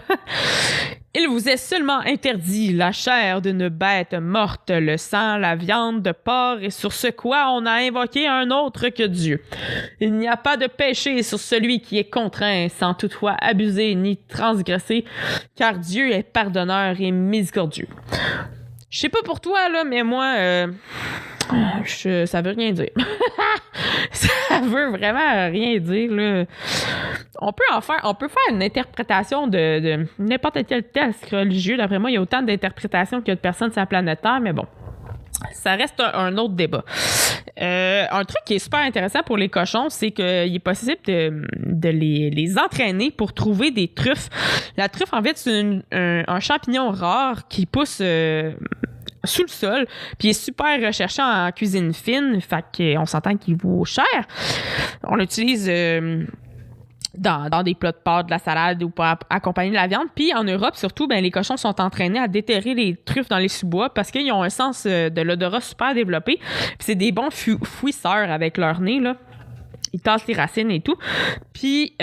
Il vous est seulement interdit la chair d'une bête morte, le sang, la viande de porc, et sur ce quoi on a invoqué un autre que Dieu. Il n'y a pas de péché sur celui qui est contraint, sans toutefois abuser ni transgresser, car Dieu est pardonneur et miséricordieux. Je sais pas pour toi, là, mais moi, ça veut rien dire. Ça veut vraiment rien dire, là. On peut faire une interprétation de n'importe quel texte religieux. D'après moi, il y a autant d'interprétations qu'il y a de personnes sur la planète Terre, mais bon, ça reste un autre débat. Un truc qui est super intéressant pour les cochons, c'est qu'il est possible de les entraîner pour trouver des truffes. La truffe, en fait, c'est un champignon rare qui pousse sous le sol, puis il est super recherché en cuisine fine, fait qu'on s'entend qu'il vaut cher. On l'utilise dans des plats de pâtes, de la salade ou pour accompagner la viande. Puis en Europe, surtout, ben, les cochons sont entraînés à déterrer les truffes dans les sous-bois parce qu'ils ont un sens de l'odorat super développé. Puis c'est des bons fouisseurs avec leur nez, là. Ils tassent les racines et tout. Puis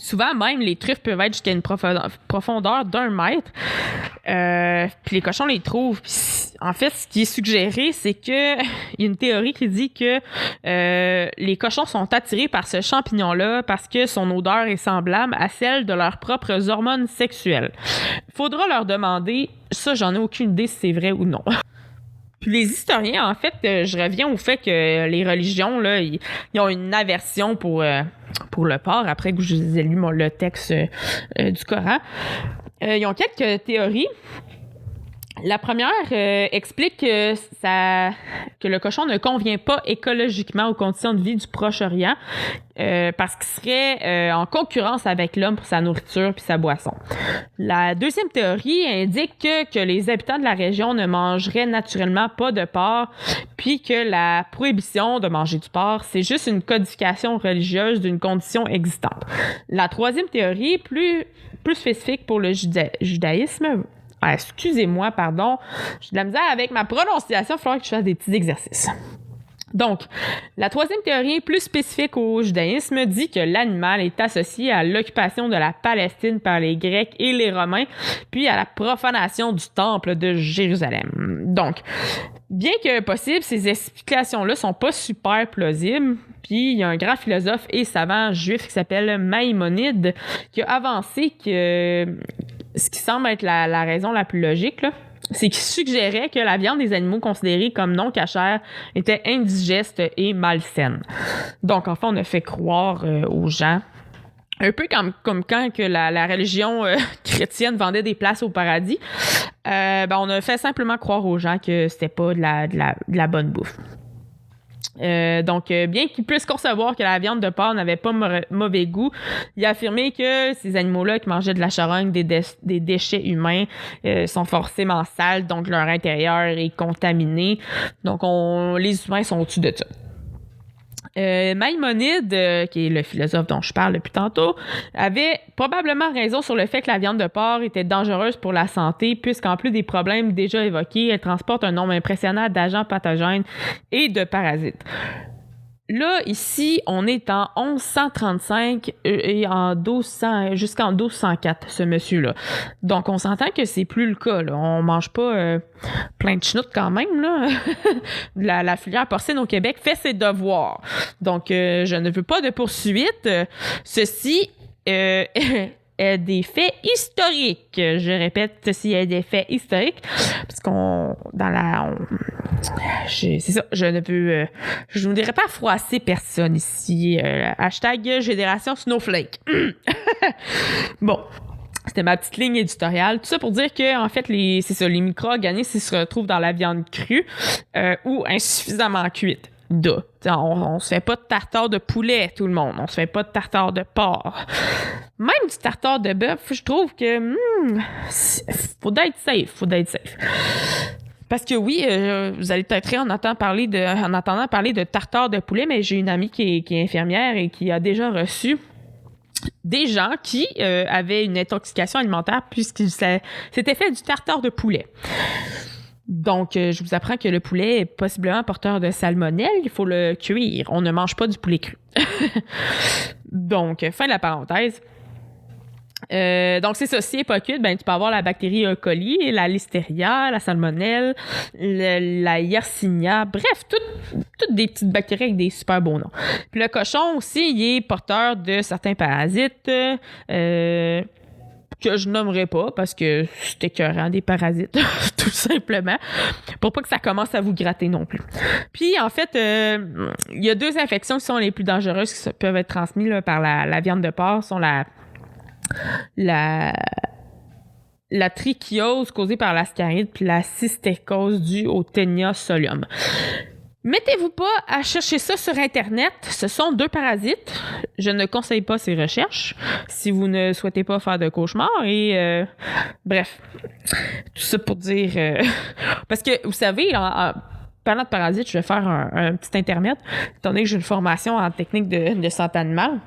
Souvent, même, les truffes peuvent être jusqu'à une profondeur d'1 mètre. Puis les cochons les trouvent. Puis, en fait, ce qui est suggéré, c'est que il y a une théorie qui dit que les cochons sont attirés par ce champignon-là parce que son odeur est semblable à celle de leurs propres hormones sexuelles. Faudra leur demander, ça, j'en ai aucune idée si c'est vrai ou non. Puis les historiens, en fait, je reviens au fait que les religions, là, ils ont une aversion pour le porc, après que je vous ai lu le texte du Coran. Ils ont quelques théories. La première explique que le cochon ne convient pas écologiquement aux conditions de vie du Proche-Orient parce qu'il serait en concurrence avec l'homme pour sa nourriture puis sa boisson. La deuxième théorie indique que les habitants de la région ne mangeraient naturellement pas de porc puis que la prohibition de manger du porc, c'est juste une codification religieuse d'une condition existante. La troisième théorie, plus spécifique pour le judaïsme, excusez-moi, pardon. J'ai de la misère avec ma prononciation. Il va falloir que je fasse des petits exercices. Donc, la troisième théorie, plus spécifique au judaïsme, dit que l'animal est associé à l'occupation de la Palestine par les Grecs et les Romains, puis à la profanation du temple de Jérusalem. Donc, bien que possible, ces explications-là sont pas super plausibles. Puis, il y a un grand philosophe et savant juif qui s'appelle Maïmonide qui a avancé que ce qui semble être la raison la plus logique, là, c'est qu'il suggérait que la viande des animaux considérés comme non cachère était indigeste et malsaine. Donc, en fait, on a fait croire aux gens, un peu comme quand que la religion chrétienne vendait des places au paradis, on a fait simplement croire aux gens que c'était pas de la bonne bouffe. Donc, bien qu'il puisse concevoir que la viande de porc n'avait pas mauvais goût, il a affirmé que ces animaux-là qui mangeaient de la charogne, des déchets humains, sont forcément sales, donc leur intérieur est contaminé. Donc, les humains sont au-dessus de ça. Maïmonide, qui est le philosophe dont je parle depuis tantôt, avait probablement raison sur le fait que la viande de porc était dangereuse pour la santé, puisqu'en plus des problèmes déjà évoqués, elle transporte un nombre impressionnant d'agents pathogènes et de parasites. Là, ici, on est en 1135 et en 1200, jusqu'en 1204, ce monsieur-là. Donc, on s'entend que c'est plus le cas, là. On mange pas plein de chenoutes quand même, là. La filière porcine au Québec fait ses devoirs. Donc, je ne veux pas de poursuite. Ceci est des faits historiques. Je répète, ceci est des faits historiques. Parce c'est ça, je ne voudrais pas froisser personne ici. Hashtag Génération Snowflake. Bon. C'était ma petite ligne éditoriale. Tout ça pour dire que, en fait, les micro-organismes se retrouvent dans la viande crue ou insuffisamment cuite. On se fait pas de tartare de poulet, tout le monde. On se fait pas de tartare de porc. Même du tartare de bœuf, je trouve que faut être safe. Parce que oui, vous allez peut-être rire en entendant parler de tartare de poulet, mais j'ai une amie qui est infirmière et qui a déjà reçu des gens qui avaient une intoxication alimentaire puisqu'ils s'étaient fait du tartare de poulet. Donc, je vous apprends que le poulet est possiblement porteur de salmonelle. Il faut le cuire. On ne mange pas du poulet cru. Donc, fin de la parenthèse. Donc, c'est ça. Si il n'est pas cuit, tu peux avoir la bactérie E. coli, la listeria, la salmonelle, la yersinia. Bref, toutes des petites bactéries avec des super beaux noms. Puis le cochon aussi, il est porteur de certains parasites que je nommerai pas parce que c'est écœurant des parasites, tout simplement, pour pas que ça commence à vous gratter non plus. Puis, en fait, il y a 2 infections qui sont les plus dangereuses qui peuvent être transmises là, par la viande de porc, sont la trichiose causée par l'ascaride puis la cystécose due au Taenia solium. Mettez-vous pas à chercher ça sur Internet. Ce sont 2 parasites. Je ne conseille pas ces recherches si vous ne souhaitez pas faire de cauchemars. Et bref, tout ça pour dire... parce que, vous savez, en parlant de parasites, je vais faire un petit intermède. Étant donné que j'ai une formation en technique de santé animale,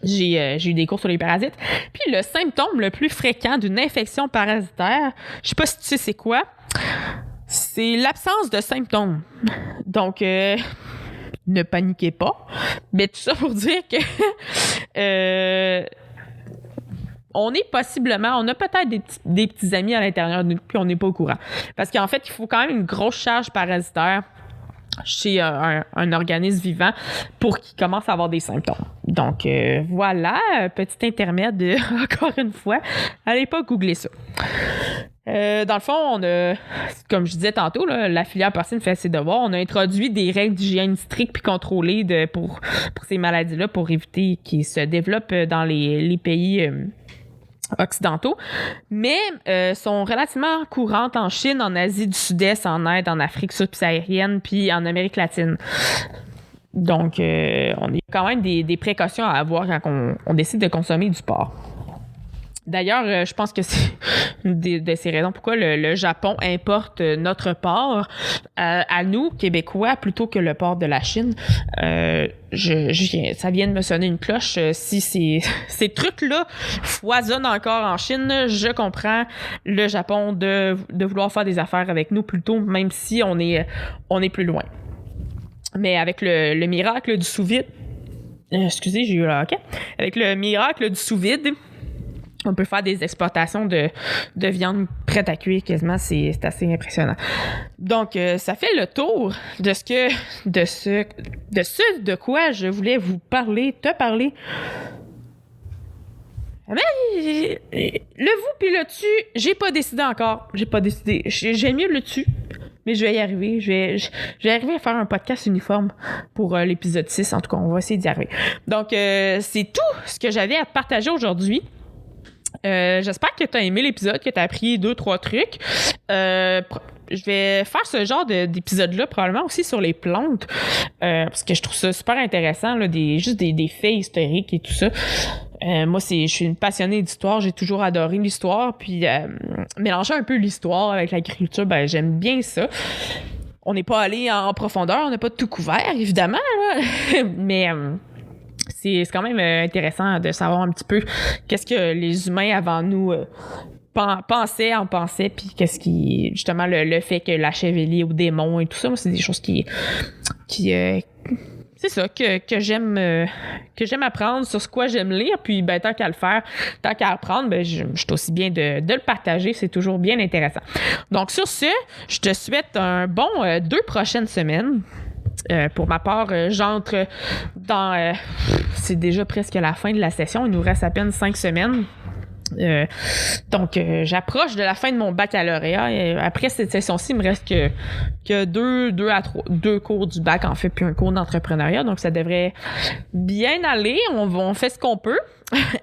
j'ai eu des cours sur les parasites. Puis le symptôme le plus fréquent d'une infection parasitaire, je sais pas si tu sais c'est quoi, c'est l'absence de symptômes. Donc, ne paniquez pas. Mais tout ça pour dire que on a peut-être des petits amis à l'intérieur de nous, puis on n'est pas au courant. Parce qu'en fait, il faut quand même une grosse charge parasitaire chez un organisme vivant pour qu'il commence à avoir des symptômes. Donc, voilà, petit intermède, encore une fois. Allez pas googler ça. Dans le fond, on a, comme je disais tantôt, là, la filière porcine fait ses devoirs. On a introduit des règles d'hygiène strictes puis contrôlées pour ces maladies-là pour éviter qu'ils se développent dans les pays occidentaux, mais sont relativement courantes en Chine, en Asie du Sud-Est, en Inde, en Afrique subsaharienne, puis en Amérique latine. Donc, on a quand même des précautions à avoir quand on décide de consommer du porc. D'ailleurs, je pense que c'est une de ces raisons pourquoi le Japon importe notre porc à nous, Québécois, plutôt que le porc de la Chine. Ça vient de me sonner une cloche. Si ces trucs-là foisonnent encore en Chine, je comprends le Japon de vouloir faire des affaires avec nous plutôt, même si on est plus loin. Mais avec le miracle du sous-vide... excusez, j'ai eu un hoquet. Avec le miracle du sous-vide, on peut faire des exportations de viande prête à cuire quasiment, c'est assez impressionnant. Donc, ça fait le tour de ce de quoi je voulais te parler. Mais le vous puis le tu, j'ai pas décidé encore. J'aime mieux le tu, mais je vais y arriver. Je vais arriver à faire un podcast uniforme pour l'épisode 6. En tout cas, on va essayer d'y arriver. Donc, c'est tout ce que j'avais à te partager aujourd'hui. J'espère que tu as aimé l'épisode, que tu as appris 2-3 trucs. Je vais faire ce genre d'épisode-là probablement aussi sur les plantes, parce que je trouve ça super intéressant, là, juste des faits historiques et tout ça. Moi, je suis une passionnée d'histoire, j'ai toujours adoré l'histoire, puis mélanger un peu l'histoire avec l'agriculture, ben j'aime bien ça. On n'est pas allé en profondeur, on n'a pas tout couvert, évidemment, là. Mais... c'est quand même intéressant de savoir un petit peu qu'est-ce que les humains avant nous pensaient, puis qu'est-ce qui... Justement, le fait que la chèvre est liée aux démons et tout ça, moi, c'est des choses qui c'est ça, que j'aime apprendre, sur ce quoi j'aime lire, puis ben, tant qu'à le faire, tant qu'à apprendre, ben, je suis aussi bien de le partager, c'est toujours bien intéressant. Donc, sur ce, je te souhaite un bon 2 prochaines semaines. Pour ma part, j'entre dans... c'est déjà presque la fin de la session. Il nous reste à peine 5 semaines. Donc, j'approche de la fin de mon baccalauréat. Et après cette session-ci, il me reste que 2 cours du bac, en fait, puis un cours d'entrepreneuriat. Donc, ça devrait bien aller. On fait ce qu'on peut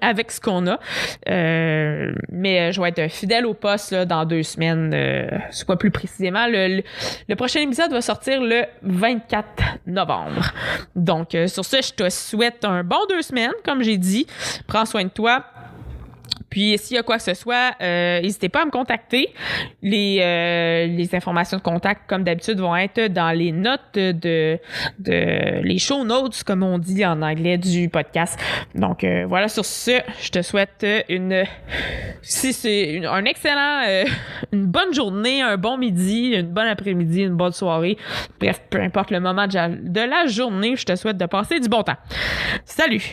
avec ce qu'on a. Mais je vais être fidèle au poste là, dans 2 semaines. Soit plus précisément, le prochain épisode va sortir le 24 novembre. Donc, sur ce, je te souhaite un bon 2 semaines, comme j'ai dit. Prends soin de toi. Puis, s'il y a quoi que ce soit, n'hésitez pas à me contacter. Les informations de contact, comme d'habitude, vont être dans les notes les show notes, comme on dit en anglais, du podcast. Donc, voilà, sur ce, je te souhaite une bonne journée, un bon midi, une bonne après-midi, une bonne soirée. Bref, peu importe le moment de la journée, je te souhaite de passer du bon temps. Salut!